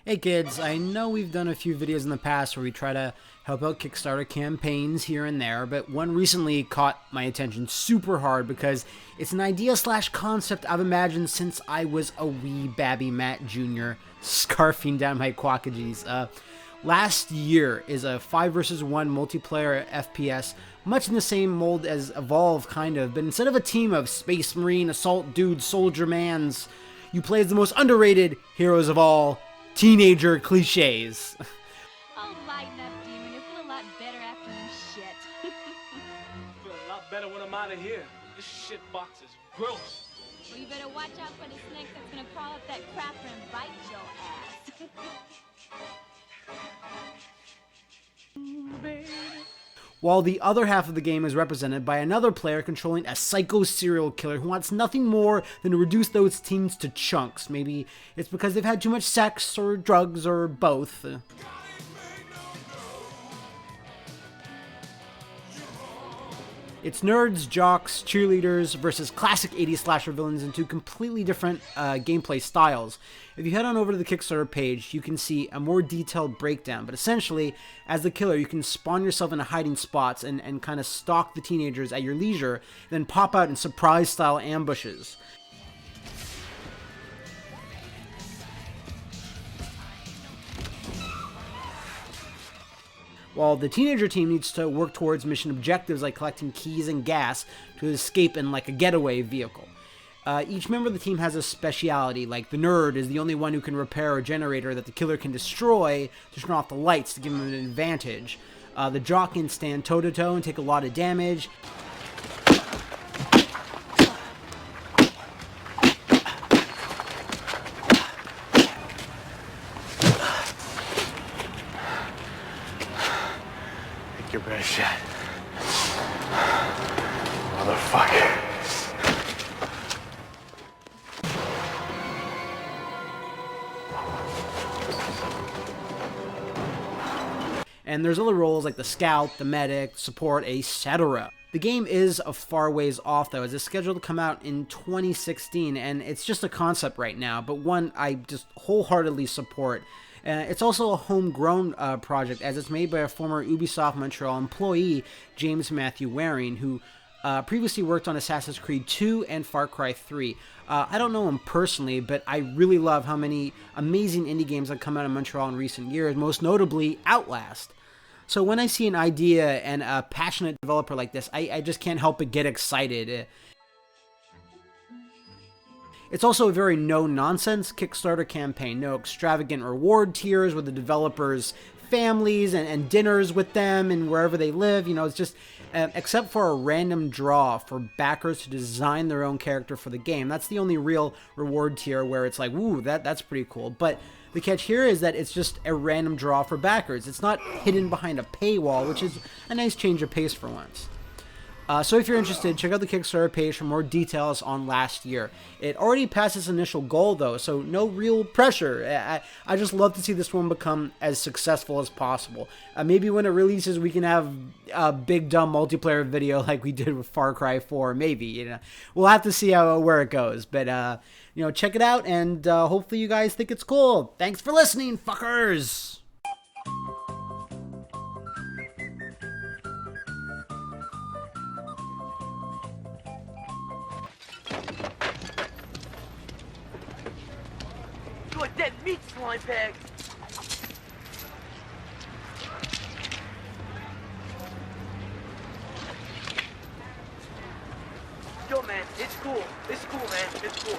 Hey kids, I know we've done a few videos in the past where we try to help out Kickstarter campaigns here and there, but one recently caught my attention super hard because it's an idea/concept I've imagined since I was a wee babby Matt Jr. scarfing down my quackages. Last Year is a 5 versus 1 multiplayer FPS, much in the same mold as Evolve kind of, but instead of a team of Space Marine, Assault Dudes, Soldier Mans, you play as the most underrated heroes of all, teenager cliches. Oh, lighten up, Demon. You feel a lot better after you shit. Feel a lot better when I'm out of here. This shit box is gross. Well, you better watch out for the snake that's gonna crawl up that crapper and bite your ass. While the other half of the game is represented by another player controlling a psycho serial killer who wants nothing more than to reduce those teens to chunks. Maybe it's because they've had too much sex or drugs or both. It's nerds, jocks, cheerleaders versus classic 80s slasher villains in two completely different gameplay styles. If you head on over to the Kickstarter page, you can see a more detailed breakdown, but essentially, as the killer, you can spawn yourself into hiding spots and kind of stalk the teenagers at your leisure, then pop out in surprise-style ambushes. While the teenager team needs to work towards mission objectives like collecting keys and gas to escape in like a getaway vehicle. Each member of the team has a speciality, like the nerd is the only one who can repair a generator that the killer can destroy to turn off the lights to give him an advantage. The jock can stand toe-to-toe and take a lot of damage. Your best shot. Motherfucker. And there's other roles like the scout, the medic, support, etc. The game is a far ways off though, as it's scheduled to come out in 2016, and it's just a concept right now, but one I just wholeheartedly support. It's also a homegrown project, as it's made by a former Ubisoft Montreal employee, James Matthew Waring, who previously worked on Assassin's Creed 2 and Far Cry 3. I don't know him personally, but I really love how many amazing indie games have come out of Montreal in recent years, most notably Outlast. So when I see an idea and a passionate developer like this, I just can't help but get excited. It's also a very no-nonsense Kickstarter campaign. No extravagant reward tiers with the developers' families and dinners with them and wherever they live. You know, it's just, except for a random draw for backers to design their own character for the game. That's the only real reward tier where it's like, ooh, that's pretty cool. But the catch here is that it's just a random draw for backers. It's not hidden behind a paywall, which is a nice change of pace for once. So if you're interested, check out the Kickstarter page for more details on Last Year. It already passed its initial goal though, so no real pressure. I just love to see this one become as successful as possible. Maybe when it releases we can have a big dumb multiplayer video like we did with Far Cry 4, maybe, you know. We'll have to see where it goes, but you know, check it out and hopefully you guys think it's cool. Thanks for listening, fuckers! You a dead meat slime bag! Yo, man, it's cool. It's cool, man. It's cool.